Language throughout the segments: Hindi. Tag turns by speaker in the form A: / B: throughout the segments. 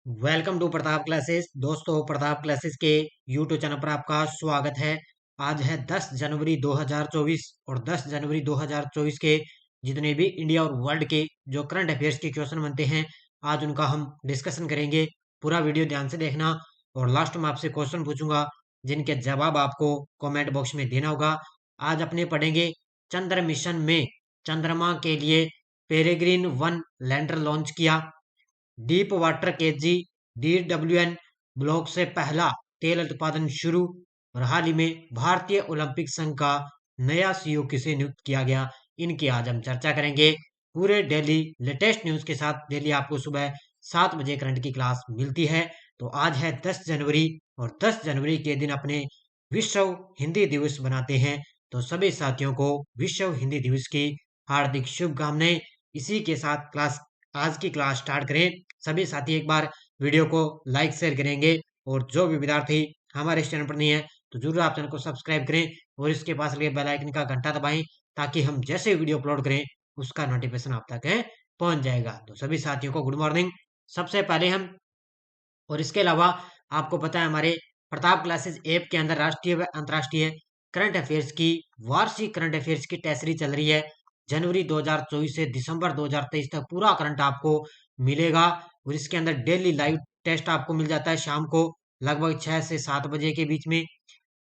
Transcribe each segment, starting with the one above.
A: Welcome to Pratap Classes. दोस्तों, प्रताप क्लासेस के यूट्यूब चैनल पर आपका स्वागत है। आज है 10 जनवरी 2024 और 10 जनवरी 2024 के जितने भी इंडिया और वर्ल्ड के जो करंट अफेयर्स के क्वेश्चन बनते हैं, आज उनका हम डिस्कशन करेंगे। पूरा वीडियो ध्यान से देखना और लास्ट में आपसे क्वेश्चन पूछूंगा जिनके जवाब आपको कमेंट बॉक्स में देना होगा। आज अपने पढ़ेंगे चंद्र मिशन में चंद्रमा के लिए पेरेग्रीन 1 लैंडर लॉन्च किया। Deep water KG DWN block से पहला तेल उत्पादन शुरू। और हाल ही में भारतीय ओलंपिक संघ का नया सीईओ किसे नियुक्त किया गया, इनकी आज हम चर्चा करेंगे। पूरे डेली लेटेस्ट न्यूज के साथ डेली आपको सुबह 7 बजे करंट की क्लास मिलती है। तो आज है 10 जनवरी और 10 जनवरी के दिन अपने विश्व हिंदी दिवस बनाते हैं। तो सभी साथियों को विश्व हिंदी दिवस की हार्दिक शुभकामनाएं। इसी के साथ क्लास आज की क्लास स्टार्ट करें। सभी साथी एक बार वीडियो को लाइक शेयर करेंगे और जो भी विद्यार्थी हमारे इस चैनल पर नहीं है तो जरूर आप चैनल को सब्सक्राइब करें और इसके पास लगे बेल आइकन का घंटा दबाएं ताकि हम जैसे वीडियो अपलोड करें उसका नोटिफिकेशन आप तक पहुंच जाएगा। तो सभी साथियों को गुड मॉर्निंग। सबसे पहले हम और इसके अलावा आपको पता है हमारे प्रताप क्लासेस ऐप के अंदर राष्ट्रीय व अंतर्राष्ट्रीय करंट अफेयर्स की वार्षिक करंट अफेयर्स की टेस्ट सीरीज चल रही है। जनवरी 2024 से दिसंबर 2023 तक पूरा करंट आपको मिलेगा और इसके अंदर डेली लाइव टेस्ट आपको मिल जाता है शाम को लगभग 6 से 7 बजे के बीच में।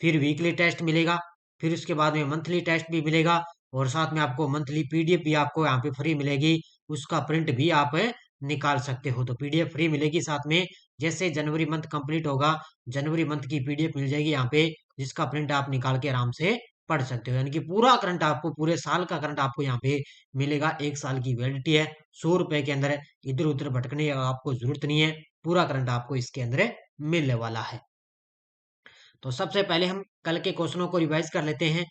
A: फिर वीकली टेस्ट मिलेगा, फिर उसके बाद में मंथली टेस्ट भी मिलेगा और साथ में आपको मंथली पीडीएफ भी आपको यहाँ पे फ्री मिलेगी। उसका प्रिंट भी आप निकाल सकते हो। तो पीडीएफ फ्री मिलेगी साथ में। जैसे जनवरी मंथ कंप्लीट होगा, जनवरी मंथ की पीडीएफ मिल जाएगी यहाँ पे, जिसका प्रिंट आप निकाल के आराम से पढ़ सकते हो। यानी कि पूरा करंट आपको, पूरे साल का करंट आपको यहाँ पे मिलेगा। 1 साल की वैलिडिटी है। 100 रुपए के अंदर इधर उधर भटकने की आपको जरूरत नहीं है। पूरा करंट आपको इसके अंदर मिलने वाला है। तो सबसे पहले हम कल के क्वेश्चनों को रिवाइज कर लेते हैं।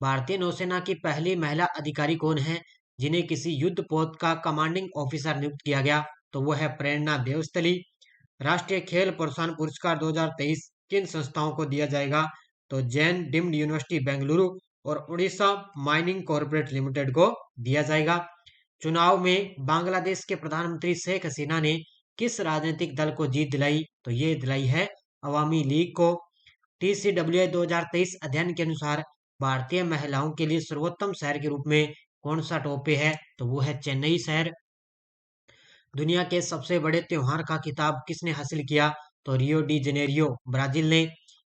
A: भारतीय नौसेना की पहली महिला अधिकारी कौन है जिन्हें किसी युद्ध पोत का कमांडिंग ऑफिसर नियुक्त किया गया? तो वो है प्रेरणा देवस्थली। राष्ट्रीय खेल प्रोत्साहन पुरस्कार 2023 किन संस्थाओं को दिया जाएगा? तो जैन डीम्ड यूनिवर्सिटी बेंगलुरु और उड़ीसा माइनिंग कॉरपोरेट लिमिटेड को दिया जाएगा। चुनाव में बांग्लादेश के प्रधानमंत्री शेख हसीना ने किस राजनीतिक दल को जीत दिलाई? तो ये दिलाई है अवामी लीग को। TCWI 2023 अध्ययन के अनुसार भारतीय महिलाओं के लिए सर्वोत्तम शहर के रूप में कौन सा टॉप पे है? तो वो है चेन्नई शहर। दुनिया के सबसे बड़े त्योहार का खिताब किसने हासिल किया? तो रियो डी जेनेरियो ब्राजील ने।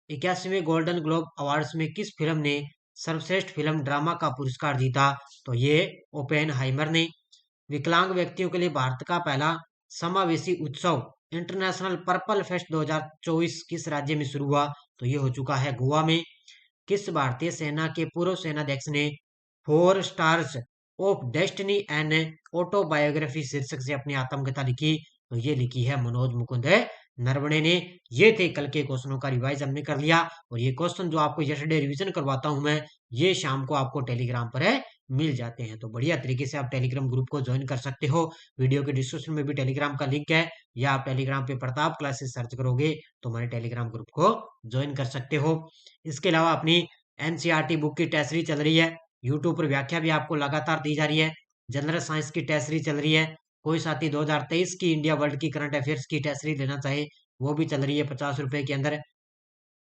A: 81वें गोल्डन ग्लोब अवार्ड्स में किस फिल्म ने सर्वश्रेष्ठ फिल्म ड्रामा का पुरस्कार जीता? तो ये ओपेनहाइमर ने। विकलांग व्यक्तियों के लिए भारत का पहला समावेशी उत्सव इंटरनेशनल पर्पल फेस्ट 2024 किस राज्य में शुरू हुआ? तो ये हो चुका है गोवा में। किस भारतीय सेना के पूर्व सेनाध्यक्ष ने 4 stars of destiny and autobiography शीर्षक से अपनी आत्मकथा लिखी? तो ये लिखी है मनोज मुकुंद नरवणे ने। ये थे कल के क्वेश्चनों का रिवाइज हमने कर लिया और ये क्वेश्चन जो आपको यस्टरडे रिवीजन करवाता हूं मैं, ये शाम को आपको टेलीग्राम पर मिल जाते हैं। तो बढ़िया तरीके से आप टेलीग्राम ग्रुप को ज्वाइन कर सकते हो। वीडियो के डिस्क्रिप्शन में भी टेलीग्राम का लिंक है, या आप टेलीग्राम पे प्रताप क्लासेस सर्च करोगे तो हमारे टेलीग्राम ग्रुप को ज्वाइन कर सकते हो। इसके अलावा अपनी एनसीईआरटी बुक की टेस्ट सीरीज चल रही है। यूट्यूब पर व्याख्या भी आपको लगातार दी जा रही है। जनरल साइंस की टेस्ट सीरीज चल रही है। कोई साथी 2023 की इंडिया वर्ल्ड की करंट अफेयर्स की टेस्ट सीरीज लेना चाहे वो भी चल रही है 50 रुपए के अंदर।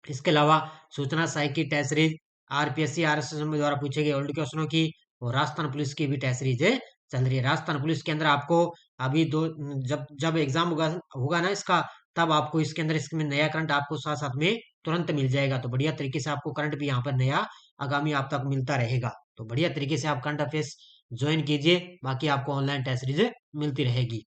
A: इसके अलावा सूचना सहायक की टेस्ट सीरीज, आरपीएससी आरएसएस द्वारा पूछे गए ओल्ड क्वेश्चनों की और राजस्थान पुलिस की भी टेस्ट सीरीज चल रही है। राजस्थान पुलिस के अंदर आपको अभी दो, जब जब एग्जाम होगा होगा ना इसका, तब आपको इसके अंदर इसमें नया करंट आपको साथ साथ में तुरंत मिल जाएगा। तो बढ़िया तरीके से आपको करंट भी यहाँ पर नया आगामी आप तक मिलता रहेगा। तो बढ़िया तरीके से आप करंट अफेयर्स ज्वाइन कीजिए, बाकी आपको ऑनलाइन टेस्ट सीरीज मिलती रहेगी।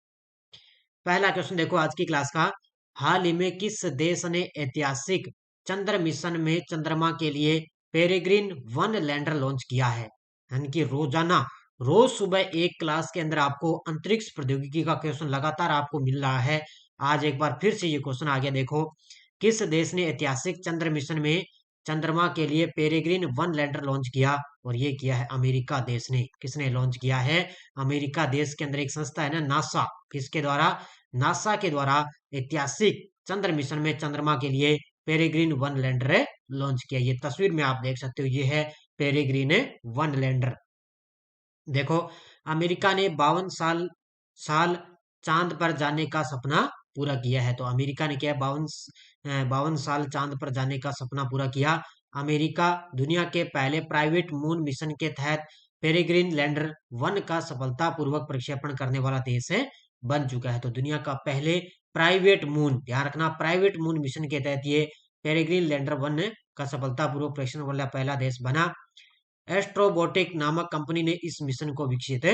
A: पहला क्वेश्चन देखो आज की क्लास का। हाल ही में किस देश ने ऐतिहासिक चंद्र मिशन में चंद्रमा के लिए पेरेग्रीन 1 लैंडर लॉन्च किया है? यानी कि रोजाना रोज सुबह एक क्लास के अंदर आपको अंतरिक्ष प्रौद्योगिकी का क्वेश्चन लगातार आपको मिल रहा है। आज एक बार फिर से ये क्वेश्चन आ गया। देखो, किस देश ने ऐतिहासिक चंद्र मिशन में चंद्रमा के लिए पेरेग्रीन 1 लैंडर लॉन्च किया? और ये किया है अमेरिका देश ने। किसने लॉन्च किया है? अमेरिका देश के अंदर एक संस्था है ना, नासा। किसके द्वारा? नासा के द्वारा ऐतिहासिक चंद्र मिशन में चंद्रमा के लिए पेरेग्रीन 1 लैंडर लॉन्च किया। ये तस्वीर में आप देख सकते हो, ये है पेरेग्रीन 1 लैंडर। देखो, अमेरिका ने 52 साल साल चांद पर जाने का सपना पूरा किया है। तो अमेरिका ने क्या 52 साल चांद पर जाने का सपना पूरा किया। अमेरिका दुनिया के पहले प्राइवेट मून मिशन के तहत पेरेग्रिन लैंडर 1 का सफलतापूर्वक प्रक्षेपण करने वाला देश है बन चुका है। तो दुनिया का पहले प्राइवेट मून, ध्यान रखना, प्राइवेट मून मिशन के तहत ये पेरेग्रिन लैंडर 1 का सफलतापूर्वक प्रक्षेपण वाला पहला देश बना। एस्ट्रोबोटिक नामक कंपनी ने इस मिशन को विकसित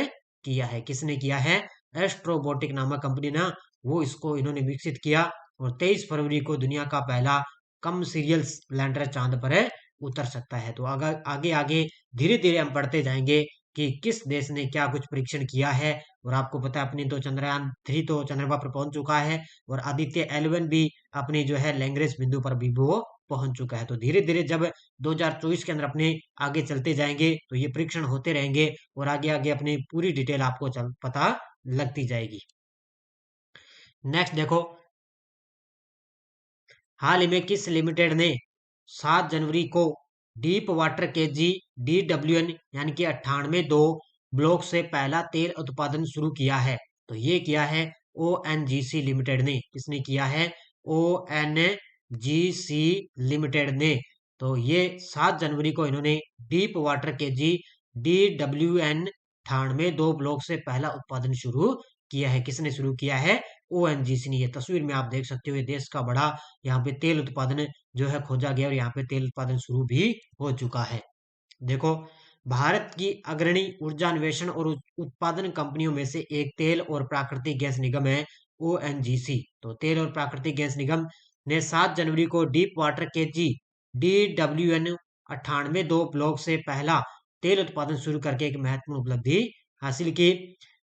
A: किया है। किसने किया है? एस्ट्रोबोटिक नामक कंपनी ना, वो इसको इन्होंने विकसित किया और 23 फरवरी को दुनिया का पहला कम सीरियल्स लैंडर चांद पर उतर सकता है। तो आगे आगे आगे धीरे धीरे हम पढ़ते जाएंगे कि किस देश ने क्या कुछ परीक्षण किया है। और आपको पता है अपनी तो चंद्रयान 3 तो चंद्रमा पर पहुंच चुका है और आदित्य L1 भी अपनी जो है लैंग्रेज बिंदु पर भी वो पहुंच चुका है। तो धीरे धीरे जब 2024 के अंदर अपने आगे चलते जाएंगे तो ये परीक्षण होते रहेंगे और आगे आगे अपनी पूरी डिटेल आपको पता लगती जाएगी। नेक्स्ट देखो, हाल ही में किस लिमिटेड ने 7 जनवरी को डीप वाटर केजी DWN यानी कि 98 ब्लॉक से पहला तेल उत्पादन शुरू किया है? तो ये किया है ONGC लिमिटेड ने। किसने किया है? ONGC लिमिटेड ने। तो ये 7 जनवरी को इन्होंने deep water KG DWN 98 block से पहला उत्पादन शुरू किया है। किसने शुरू किया है? ONGC ने। ये तस्वीर में आप देख सकते हो, ये देश का बड़ा यहाँ पे तेल उत्पादन जो है खोजा गया और यहाँ पे तेल उत्पादन शुरू भी हो चुका है। देखो, भारत की अग्रणी ऊर्जा अन्वेषण और उत्पादन कंपनियों में से एक तेल और प्राकृतिक गैस निगम है ONGC। तो तेल और प्राकृतिक गैस निगम ने 7 जनवरी को deep water KG DWN 98 block से पहला तेल उत्पादन शुरू करके एक महत्वपूर्ण उपलब्धि हासिल की।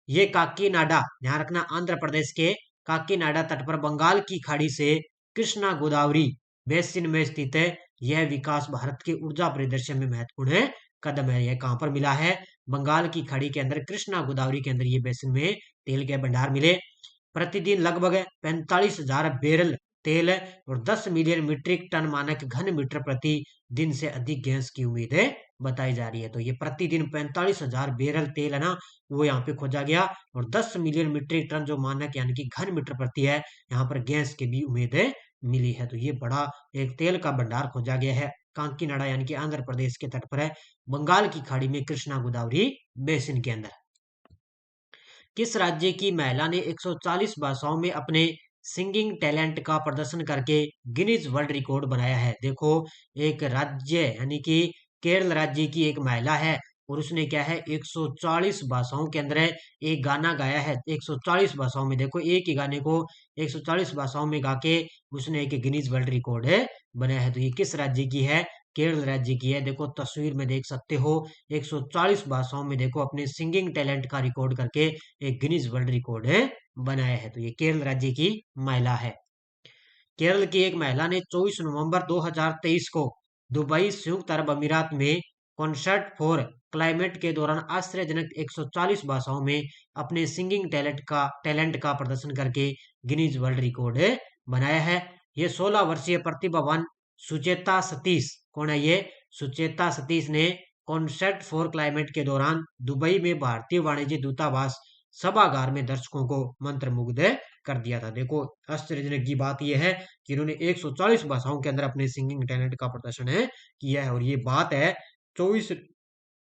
A: ये काकीनाडा, ध्यान रखना, आंध्र प्रदेश के काकीनाडा तट पर बंगाल की खाड़ी से कृष्णा गोदावरी बेसिन में स्थित है। यह विकास भारत के ऊर्जा परिदृश्य में महत्वपूर्ण कदम है। यह कहां पर मिला है? बंगाल की खाड़ी के अंदर कृष्णा गोदावरी के अंदर ये बेसिन में तेल के भंडार मिले। प्रतिदिन लगभग 45,000 बैरल तेल और 10 मिलियन मीट्रिक टन मानक घन मीटर प्रति दिन से अधिक गैस की उम्मीद बताई जा रही है। तो ये प्रतिदिन 45,000 बैरल तेल है ना, वो यहाँ पे खोजा गया और 10 मिलियन मीट्रिक टन जो मानक यानी कि घन मीटर प्रति है, यहाँ पर गैस की भी उम्मीद मिली है। तो ये बड़ा एक तेल का भंडार खोजा गया है काकीनाडा यानी कि आंध्र प्रदेश के तट पर है, बंगाल की खाड़ी में कृष्णा गोदावरी बेसिन के अंदर। किस राज्य की महिला ने 140 भाषाओं में अपने सिंगिंग टैलेंट का प्रदर्शन करके गिनीज वर्ल्ड रिकॉर्ड बनाया है? देखो, एक राज्य यानी कि केरल राज्य की एक महिला है और उसने क्या है 140 भाषाओं के अंदर एक गाना गाया है। 140 भाषाओं में, देखो एक ही गाने को 140 भाषाओं में गा के उसने एक गिनीज वर्ल्ड रिकॉर्ड बनाया है। तो ये किस राज्य की है? केरल राज्य की है। देखो तस्वीर में देख सकते हो, 140 भाषाओं में देखो अपने सिंगिंग टैलेंट का रिकॉर्ड करके एक गिनीज वर्ल्ड रिकॉर्ड बनाया है। तो ये केरल राज्य की महिला है। केरल की एक महिला ने 24 नवंबर 2023 को दुबई संयुक्त अरब अमीरात में कॉन्सर्ट फॉर क्लाइमेट के दौरान आश्चर्यजनक 140 भाषाओं में अपने सिंगिंग टैलेंट का प्रदर्शन करके गिनीज वर्ल्ड रिकॉर्ड बनाया है। ये 16 वर्षीय प्रतिभावान सुचेता सतीश, कौन है ये? सुचेता सतीश ने कॉन्सर्ट फॉर क्लाइमेट के दौरान दुबई में भारतीय वाणिज्य दूतावास सभागार में दर्शकों को मंत्रमुग्ध कर दिया था। देखो आश्चर्यजनक की बात यह है कि इन्होंने 140 भाषाओं के अंदर अपने सिंगिंग टैलेंट का प्रदर्शन किया है और ये बात है 24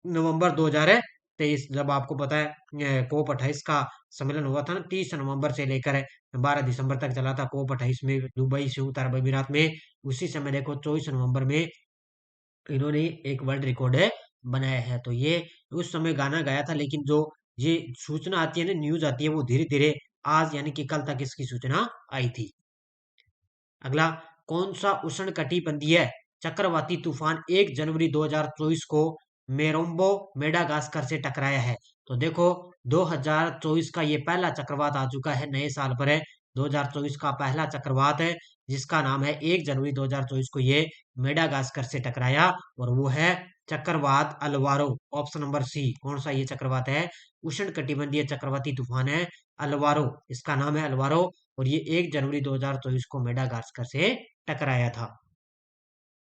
A: नवंबर 2023, जब आपको पता है कोप 28 का सम्मेलन हुआ था ना, 30 नवंबर से लेकर 12 दिसंबर तक चला था कोप 28 में दुबई संयुक्त अरब अमीरात में। उसी समय देखो 24 नवंबर में इन्होंने एक वर्ल्ड रिकॉर्ड बनाया है। तो ये उस समय गाना गाया था, लेकिन जो ये सूचना आती है ना, न्यूज आती है, वो धीरे धीरे आज यानी कि कल तक इसकी सूचना आई थी। अगला, कौन सा उष्णकटिबंधीय चक्रवाती तूफान 1 जनवरी 2024 को मेरोम्बो मेडागास्कर से टकराया है? तो देखो 2024 का ये पहला चक्रवात आ चुका है, नए साल पर है। 2024 का पहला चक्रवात है जिसका नाम है 1 जनवरी 2024 को ये मेडागास्कर से टकराया और वो है चक्रवात अलवारो। Option number C. कौन सा ये चक्रवात है? उष्णकटिबंधीय चक्रवाती तूफान है अलवारो, इसका नाम है अलवारो और ये 1 जनवरी 2024 को मेडागास्कर से टकराया था।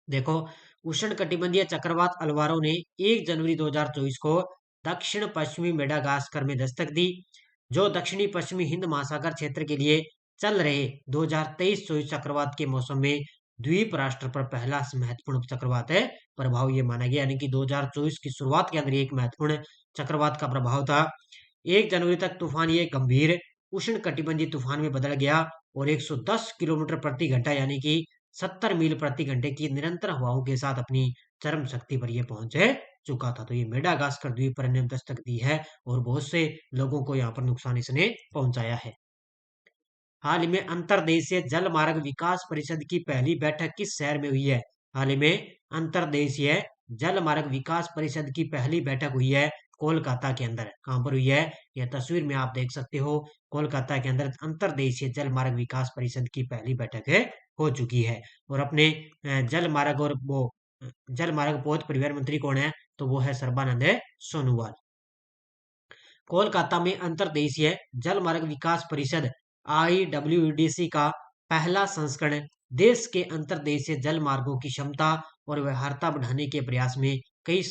A: देखो, उष्णकटिबंधीय चक्रवात अलवारो ने 1 जनवरी 2024 को दक्षिण पश्चिमी मेडागास्कर में दस्तक दी, जो दक्षिणी पश्चिमी हिंद महासागर क्षेत्र के लिए चल रहे 2023-24 चक्रवात के मौसम में द्वीप राष्ट्र पर पहला महत्वपूर्ण चक्रवात है प्रभाव ये माना गया, यानी कि 2024 की शुरुआत के अंदर एक महत्वपूर्ण चक्रवात का प्रभाव था। 1 जनवरी तक तूफान ये गंभीर उष्ण कटिबंधीय तूफान में बदल गया और 110 किलोमीटर प्रति घंटा यानी कि 70 मील प्रति घंटे की निरंतर हवाओं के साथ अपनी चरम शक्ति पर यह पहुंच चुका था। तो ये मेडागास्कर द्वीप पर ने दस्तक दी है और बहुत से लोगों को यहाँ पर नुकसान इसने पहुंचाया है। हाल ही में अंतर्देशीय जल मार्ग विकास परिषद की पहली बैठक किस शहर में हुई है? हाल ही में अंतर्देशीय जल मार्ग विकास परिषद की पहली बैठक हुई है कोलकाता के अंदर। कहां पर हुई है? यह तस्वीर में आप देख सकते हो, कोलकाता के अंदर अंतर्देशीय जल मार्ग विकास परिषद की पहली बैठक हो चुकी है। और अपने जल मार्ग और वो जल मार्ग पथ परिवहन मंत्री कौन है? तो वो है सर्बानंद सोनोवाल। कोलकाता में अंतर्देशीय जल मार्ग विकास परिषद IWDC का पहला संस्करण देश के अंतर्देशीय जल मार्गों की क्षमता और व्यवहार्यता बढ़ाने के प्रयास में कई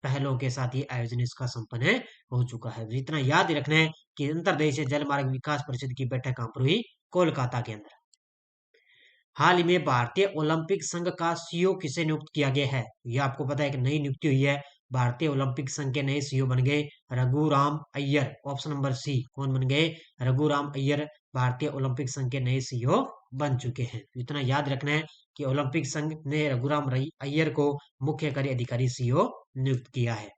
A: पहलों के साथ ये आयोजन इसका संपन्न हो चुका है। जितना याद रखना है कि अंतर्देशीय जल मार्ग विकास परिषद की बैठक कहां पर हुई? कोलकाता के अंदर। हाल ही में भारतीय ओलंपिक संघ का CEO किसे नियुक्त किया गया है? यह आपको पता है कि नई नियुक्ति हुई है। भारतीय ओलंपिक संघ के नए CEO बन गए Raghuram Iyer. Option number C, कौन बन गए? रघुराम अय्यर भारतीय ओलंपिक संघ के नए CEO बन चुके हैं। इतना याद रखना है कि ओलंपिक संघ ने रघुराम अय्यर को मुख्य कार्य अधिकारी CEO नियुक्त किया है।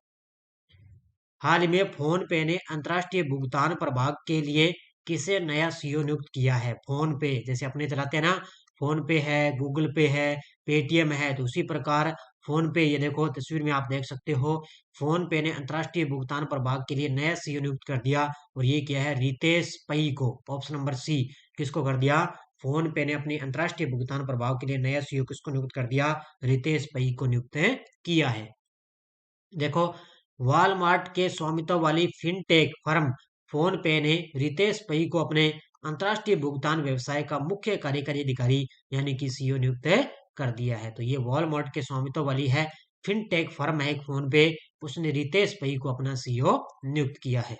A: हाल ही में फोन पे ने अंतरराष्ट्रीय भुगतान प्रभाग के लिए किसे नया CEO नियुक्त किया है? फोन पे जैसे अपने चलाते हैं ना, फोन पे है, गूगल पे है, पेटीएम है, तो उसी प्रकार फोन पे, ये देखो तस्वीर में आप देख सकते हो, फोन पे ने अंतरराष्ट्रीय भुगतान प्रभाग के लिए नया CEO नियुक्त कर दिया और ये क्या है? रितेश पई को। ऑप्शन नंबर सी, किसको कर दिया? फोन पे ने अपने अंतरराष्ट्रीय भुगतान प्रभाग के लिए नया CEO किसको नियुक्त कर दिया? रितेश पई को नियुक्त किया है। देखो, वॉलमार्ट के स्वामित्व वाली फिनटेक फर्म फोन पे ने रितेश पई को अपने अंतरराष्ट्रीय भुगतान व्यवसाय का मुख्य कार्यकारी अधिकारी यानी कि CEO नियुक्त कर दिया है। तो ये वॉलमार्ट के स्वामित्व वाली है फिनटेक फर्म है एक फोन पे, उसने रितेश पई को अपना CEO नियुक्त किया है।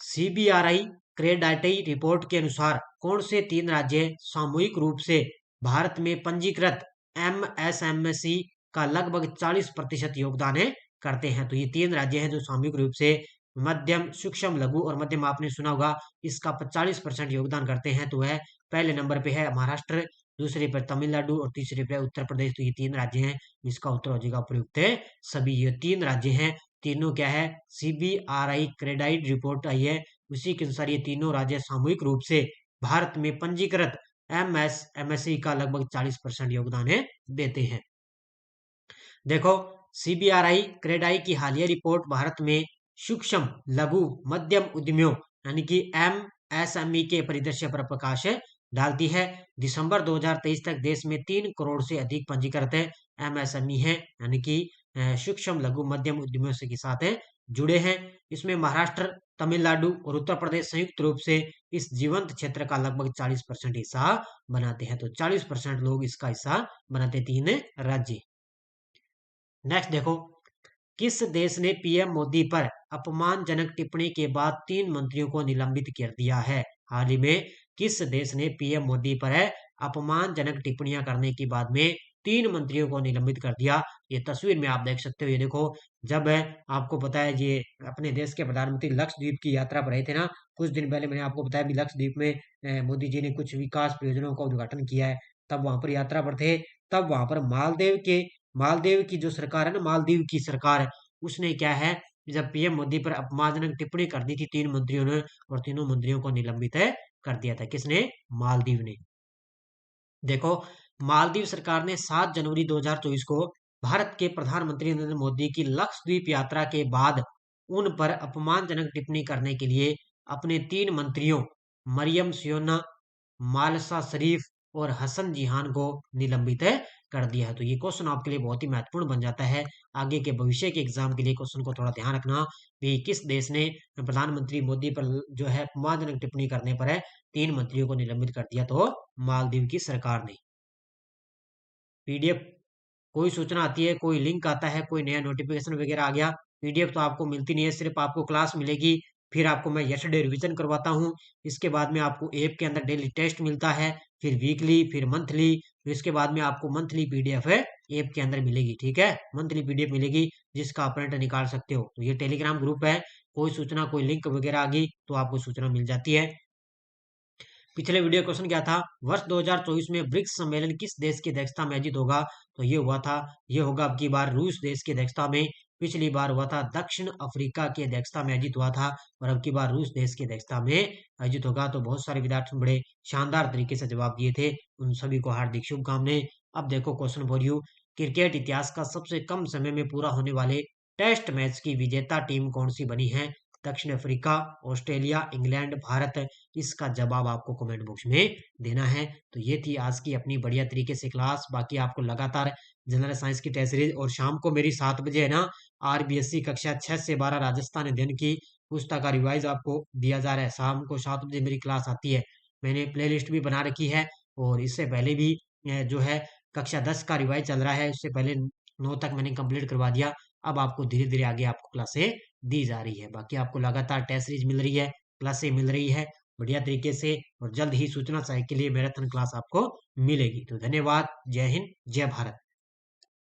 A: CBRI क्रेडाई रिपोर्ट के अनुसार कौन से 3 राज्य सामूहिक रूप से भारत में पंजीकृत MSME का लगभग 40% योगदान करते हैं? तो ये 3 राज्य हैं जो सामूहिक रूप से मध्यम, सूक्ष्म, लघु और मध्यम, आपने सुना होगा, इसका 40% योगदान करते हैं। तो है पहले नंबर पे है महाराष्ट्र, दूसरे पर तमिलनाडु और तीसरे पे उत्तर प्रदेश। तो ये 3 राज्य हैं, इसका उत्तर हो जाएगा प्रयुक्त है सभी। ये 3 राज्य हैं, तीनों क्या है? CBRI क्रेडाइट रिपोर्ट आई है, उसी के अनुसार ये तीनों राज्य सामूहिक रूप से भारत में पंजीकृत MSME का लगभग 40% योगदान देते हैं। देखो, CBRI क्रेडाई की हालिया रिपोर्ट भारत में सूक्ष्म, लघु, मध्यम उद्यमियों यानी कि MSME के परिदृश्य पर प्रकाश डालती है। दिसंबर 2023 तक देश में 3 करोड़ से अधिक पंजीकृत MSME हैं, यानी कि सूक्ष्म, लघु, मध्यम उद्यमियों से के साथ जुड़े हैं। इसमें महाराष्ट्र, तमिलनाडु और उत्तर प्रदेश संयुक्त रूप से इस जीवंत क्षेत्र का लगभग 40% हिस्सा बनाते हैं। तो 40% लोग इसका हिस्सा बनाते, 3 राज्य। नेक्स्ट देखो, किस देश ने PM मोदी पर अपमानजनक टिप्पणी के बाद 3 मंत्रियों को निलंबित कर दिया है? हाल ही में किस देश ने PM मोदी पर अपमानजनक टिप्पणियां करने के बाद में 3 मंत्रियों को निलंबित कर दिया? ये तस्वीर में आप देख सकते हो, ये देखो, जब आपको पता है ये अपने देश के प्रधानमंत्री लक्षद्वीप की यात्रा पर रहे थे ना, कुछ दिन पहले मैंने आपको बताया भी लक्षद्वीप में मोदी जी ने कुछ विकास परियोजनाओं का उद्घाटन किया है, तब वहां पर यात्रा पर थे। तब वहां पर मालदीव की जो सरकार है ना, मालदीव की सरकार, उसने क्या है, जब PM मोदी पर अपमानजनक टिप्पणी कर दी थी 3 मंत्रियों ने, और तीनों मंत्रियों को निलंबित कर दिया था। किसने? मालदीव ने। देखो, मालदीव सरकार ने 7 जनवरी 2024 को भारत के प्रधानमंत्री नरेंद्र मोदी की लक्षद्वीप यात्रा के बाद उन पर अपमानजनक टिप्पणी करने के लिए अपने 3 मंत्रियों मरियम सियोना, मालसा शरीफ और हसन जिहान को निलंबित कर दिया है। तो ये क्वेश्चन आपके लिए बहुत ही महत्वपूर्ण बन जाता है, आगे के भविष्य के एग्जाम के लिए क्वेश्चन को थोड़ा ध्यान रखना भी, किस देश ने प्रधानमंत्री मोदी पर जो है अपमानजनक टिप्पणी करने पर 3 मंत्रियों को निलंबित कर दिया? तो मालदीव की सरकार ने। PDF कोई सूचना आती है, कोई लिंक आता है, कोई नया नोटिफिकेशन वगैरह आ गया, PDF तो आपको मिलती नहीं है, सिर्फ आपको क्लास मिलेगी, फिर आपको मैं यस्टरडे रिवीजन करवाता हूँ। इसके बाद में आपको ऐप के अंदर डेली टेस्ट मिलता है, फिर वीकली, फिर मंथली, फिर इसके बाद में आपको मंथली पीडीएफ है ऐप के अंदर मिलेगी। ठीक है, मंथली पीडीएफ मिलेगी जिसका आप प्रिंट निकाल सकते हो। तो ये टेलीग्राम ग्रुप है, कोई सूचना, कोई लिंक वगैरह आ गई तो आपको सूचना मिल जाती है। पिछले वीडियो क्वेश्चन क्या था, वर्ष 2024 में ब्रिक्स सम्मेलन किस देश की अध्यक्षता में आयोजित होगा? तो ये हुआ था, ये होगा अब की बार रूस देश की अध्यक्षता में। पिछली बार हुआ था दक्षिण अफ्रीका की अध्यक्षता में आयोजित हुआ था, और अब की बार रूस देश की अध्यक्षता में आयोजित होगा। तो बहुत सारे विद्यार्थियों ने बड़े शानदार तरीके से जवाब दिए थे, उन सभी को हार्दिक शुभकामनाएं। अब देखो क्वेश्चन फॉर यू, क्रिकेट इतिहास का सबसे कम समय में पूरा होने वाले टेस्ट मैच की विजेता टीम कौन सी बनी है? दक्षिण अफ्रीका, ऑस्ट्रेलिया, इंग्लैंड, भारत। इसका जवाब आपको कमेंट बॉक्स में देना है। तो ये थी आज की अपनी बढ़िया तरीके से क्लास। बाकी आपको लगातार जनरल साइंस की टेस्ट सीरीज, और शाम को मेरी 7 बजे है ना आरबीएससी कक्षा 6 से 12 राजस्थान अध्ययन की पुस्तक का रिवाइज आपको दिया जा रहा है। शाम को 7 बजे मेरी क्लास आती है। मैंने प्लेलिस्ट भी बना रखी है, और इससे पहले भी जो है कक्षा 10 का रिवाइज चल रहा है, उससे पहले 9 तक मैंने कंप्लीट करवा दिया। अब आपको धीरे धीरे आगे आपको क्लासें दी जा रही है। बाकी आपको लगातार टेस्ट सीरीज मिल रही है, क्लासें मिल रही है बढ़िया तरीके से, और जल्द ही सूचना सहायक के लिए मैराथन क्लास आपको मिलेगी। तो धन्यवाद, जय हिंद, जय भारत।